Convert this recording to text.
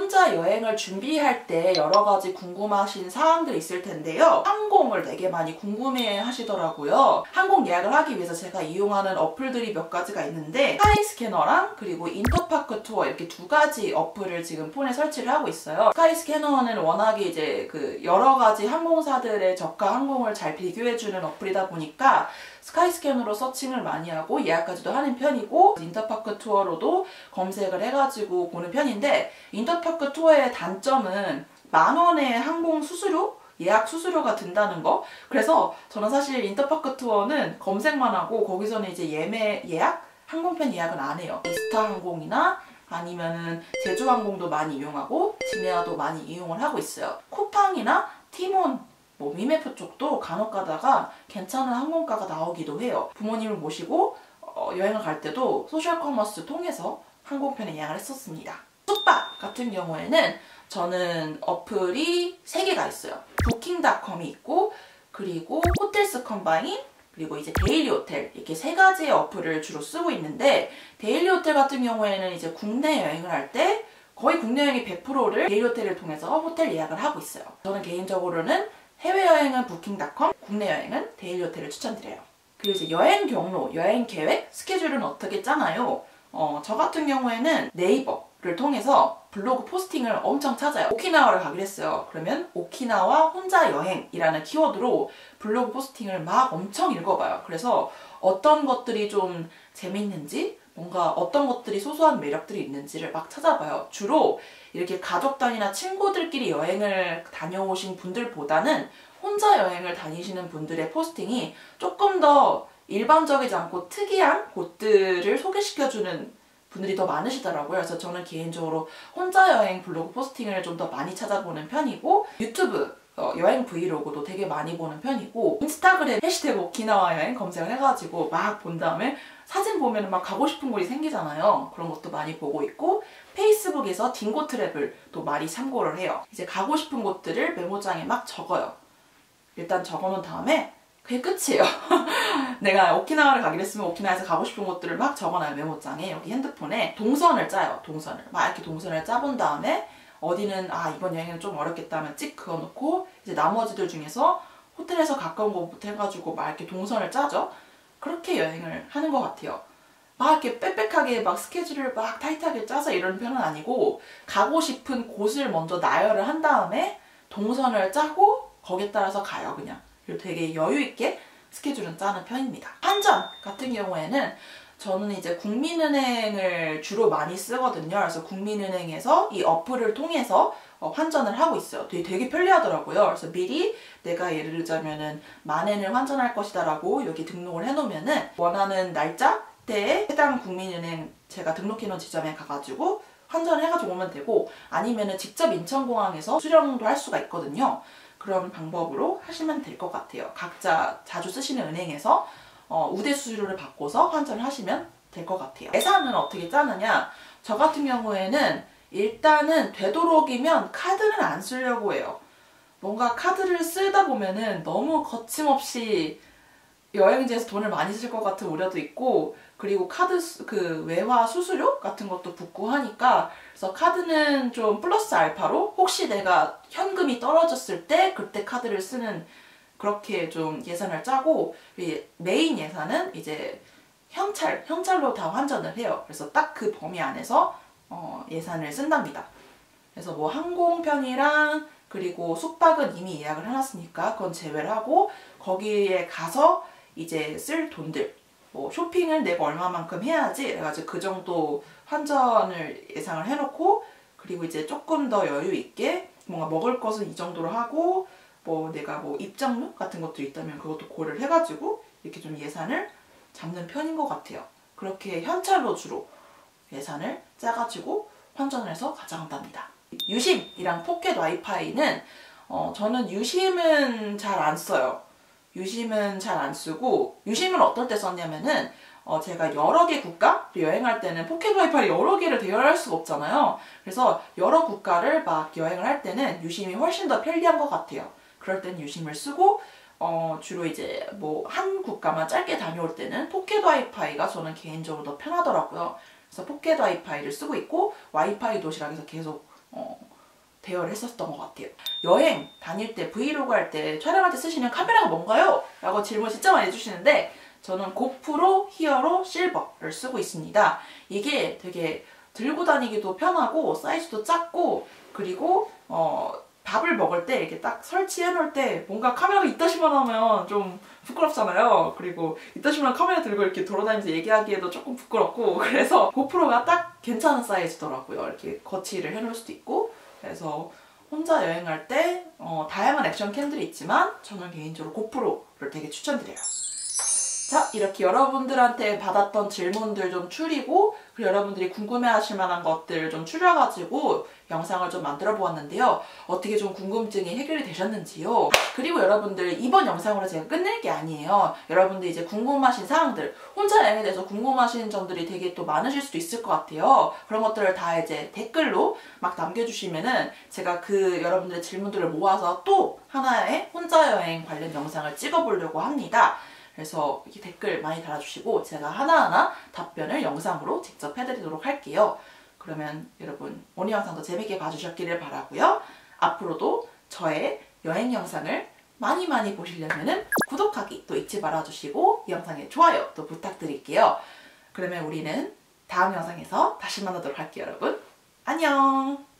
혼자 여행을 준비할 때 여러 가지 궁금하신 사항들이 있을 텐데요. 항공을 되게 많이 궁금해 하시더라고요. 항공 예약을 하기 위해서 제가 이용하는 어플들이 몇 가지가 있는데 스카이스캐너랑 그리고 인터파크 투어 이렇게 두 가지 어플을 지금 폰에 설치를 하고 있어요. 스카이스캐너는 워낙에 이제 그 여러 가지 항공사들의 저가 항공을 잘 비교해주는 어플이다 보니까 스카이스캐너로 서칭을 많이 하고 예약까지도 하는 편이고, 인터파크 투어로도 검색을 해가지고 보는 편인데, 인터파크 투어의 단점은 10,000원의 항공 수수료? 예약 수수료가 든다는 거. 그래서 저는 사실 인터파크 투어는 검색만 하고 거기서는 이제 예약? 항공편 예약은 안 해요. 이스타 항공이나 아니면은 제주항공도 많이 이용하고 진에어도 많이 이용을 하고 있어요. 쿠팡이나 티몬 위메프 쪽도 간혹 가다가 괜찮은 항공가가 나오기도 해요. 부모님을 모시고 여행을 갈 때도 소셜 커머스 통해서 항공편에 예약을 했었습니다. 숙박 같은 경우에는 저는 어플이 3개가 있어요. 부킹닷컴이 있고, 그리고 호텔스 컴바인, 그리고 이제 데일리 호텔, 이렇게 3가지의 어플을 주로 쓰고 있는데, 데일리 호텔 같은 경우에는 이제 국내 여행을 할 때 거의 국내 여행의 100%를 데일리 호텔을 통해서 호텔 예약을 하고 있어요. 저는 개인적으로는 해외여행은 부킹닷컴, 국내 여행은 데일리 호텔을 추천드려요. 그리고 이제 여행 경로, 여행 계획, 스케줄은 어떻게 짜나요? 저 같은 경우에는 네이버를 통해서 블로그 포스팅을 엄청 찾아요. 오키나와를 가기로 했어요. 그러면 오키나와 혼자 여행이라는 키워드로 블로그 포스팅을 막 엄청 읽어봐요. 그래서 어떤 것들이 좀 재밌는지, 뭔가 어떤 것들이 소소한 매력들이 있는지를 막 찾아봐요. 주로 이렇게 가족 단위나 친구들끼리 여행을 다녀오신 분들보다는 혼자 여행을 다니시는 분들의 포스팅이 조금 더 일반적이지 않고 특이한 곳들을 소개시켜주는 분들이 더 많으시더라고요. 그래서 저는 개인적으로 혼자 여행 블로그 포스팅을 좀 더 많이 찾아보는 편이고, 유튜브 여행 브이로그도 되게 많이 보는 편이고, 인스타그램 해시태그 오키나와 여행 검색을 해가지고 막 본 다음에 사진 보면 막 가고 싶은 곳이 생기잖아요. 그런 것도 많이 보고 있고, 페이스북에서 딩고 트래블 또 많이 참고를 해요. 이제 가고 싶은 곳들을 메모장에 막 적어요. 일단 적어놓은 다음에 그게 끝이에요. 내가 오키나와를 가기로 했으면 오키나와에서 가고 싶은 곳들을 막 적어놔요. 메모장에. 여기 핸드폰에 동선을 짜요. 동선을. 막 이렇게 동선을 짜본 다음에 어디는 이번 여행은 좀 어렵겠다 하면 찍 그어놓고, 이제 나머지들 중에서 호텔에서 가까운 곳부터 해가지고 막 이렇게 동선을 짜죠. 그렇게 여행을 하는 것 같아요. 막 이렇게 빽빽하게 막 스케줄을 막 타이트하게 짜서 이런 편은 아니고, 가고 싶은 곳을 먼저 나열을 한 다음에 동선을 짜고 거기에 따라서 가요, 그냥. 그리고 되게 여유있게 스케줄은 짜는 편입니다. 환전 같은 경우에는 저는 이제 국민은행을 주로 많이 쓰거든요. 그래서 국민은행에서 이 어플을 통해서 환전을 하고 있어요. 되게 편리하더라고요. 그래서 미리 내가 예를 들자면은 10,000엔을 환전할 것이다 라고 여기 등록을 해놓으면은 원하는 날짜 때에 해당 국민은행 제가 등록해놓은 지점에 가가지고 환전을 해가지고 오면 되고, 아니면은 직접 인천공항에서 수령도 할 수가 있거든요. 그런 방법으로 하시면 될 것 같아요. 각자 자주 쓰시는 은행에서 우대 수수료를 받고서 환전을 하시면 될 것 같아요. 예산은 어떻게 짜느냐? 저 같은 경우에는 일단은 되도록이면 카드는 안 쓰려고 해요. 뭔가 카드를 쓰다 보면은 너무 거침없이 여행지에서 돈을 많이 쓸 것 같은 우려도 있고, 그리고 카드 외화 수수료 같은 것도 붙고 하니까, 그래서 카드는 좀 플러스 알파로 혹시 내가 현금이 떨어졌을 때 그때 카드를 쓰는, 그렇게 좀 예산을 짜고, 메인 예산은 이제 현찰로 다 환전을 해요. 그래서 딱 그 범위 안에서 예산을 쓴답니다. 그래서 뭐 항공편이랑 그리고 숙박은 이미 예약을 해놨으니까 그건 제외를 하고, 거기에 가서 이제 쓸 돈들, 뭐 쇼핑을 내가 얼마만큼 해야지 그래가지고 그 정도 환전을 예상을 해놓고, 그리고 이제 조금 더 여유 있게 뭔가 먹을 것은 이 정도로 하고, 뭐 내가 뭐 입장료 같은 것도 있다면 그것도 고려를 해가지고 이렇게 좀 예산을 잡는 편인 것 같아요. 그렇게 현찰로 주로 예산을 짜가지고 환전을 해서 가져간답니다. 유심이랑 포켓 와이파이는 저는 유심은 잘 안 써요. 유심은 잘 안 쓰고, 유심은 어떨 때 썼냐면은 제가 여러 개 국가 여행할 때는 포켓 와이파이 여러 개를 대여할 수가 없잖아요. 그래서 여러 국가를 막 여행을 할 때는 유심이 훨씬 더 편리한 것 같아요. 그럴 땐 유심을 쓰고, 주로 이제 뭐 한 국가만 짧게 다녀올 때는 포켓 와이파이가 저는 개인적으로 더 편하더라고요. 그래서 포켓 와이파이를 쓰고 있고, 와이파이 도시락에서 계속 대여를 했었던 것 같아요. 여행 다닐 때 브이로그 할 때 촬영할 때 쓰시는 카메라가 뭔가요? 라고 질문 진짜 많이 해주시는데 저는 고프로 히어로 실버를 쓰고 있습니다. 이게 되게 들고 다니기도 편하고 사이즈도 작고 그리고 밥을 먹을 때 이렇게 딱 설치해 놓을 때 뭔가 카메라가 이따시만 하면 좀 부끄럽잖아요. 그리고 이따시만 카메라 들고 이렇게 돌아다니면서 얘기하기에도 조금 부끄럽고 그래서 고프로가 딱 괜찮은 사이즈더라고요. 이렇게 거치를 해놓을 수도 있고 그래서 혼자 여행할 때 다양한 액션 캠들이 있지만 저는 개인적으로 고프로를 되게 추천드려요. 자, 이렇게 여러분들한테 받았던 질문들 좀 추리고 그리고 여러분들이 궁금해하실 만한 것들 좀 추려가지고 영상을 좀 만들어 보았는데요. 어떻게 좀 궁금증이 해결이 되셨는지요? 그리고 여러분들 이번 영상으로 제가 끝낼 게 아니에요. 여러분들 이제 궁금하신 사항들, 혼자 여행에 대해서 궁금하신 점들이 되게 또 많으실 수도 있을 것 같아요. 그런 것들을 다 이제 댓글로 막 남겨주시면은 제가 그 여러분들의 질문들을 모아서 또 하나의 혼자 여행 관련 영상을 찍어보려고 합니다. 그래서 이렇게 댓글 많이 달아주시고 제가 하나하나 답변을 영상으로 직접 해드리도록 할게요. 그러면 여러분 오늘 영상도 재밌게 봐주셨기를 바라고요. 앞으로도 저의 여행 영상을 많이 보시려면 구독하기 또 잊지 말아주시고 이 영상에 좋아요 또 부탁드릴게요. 그러면 우리는 다음 영상에서 다시 만나도록 할게요, 여러분. 안녕!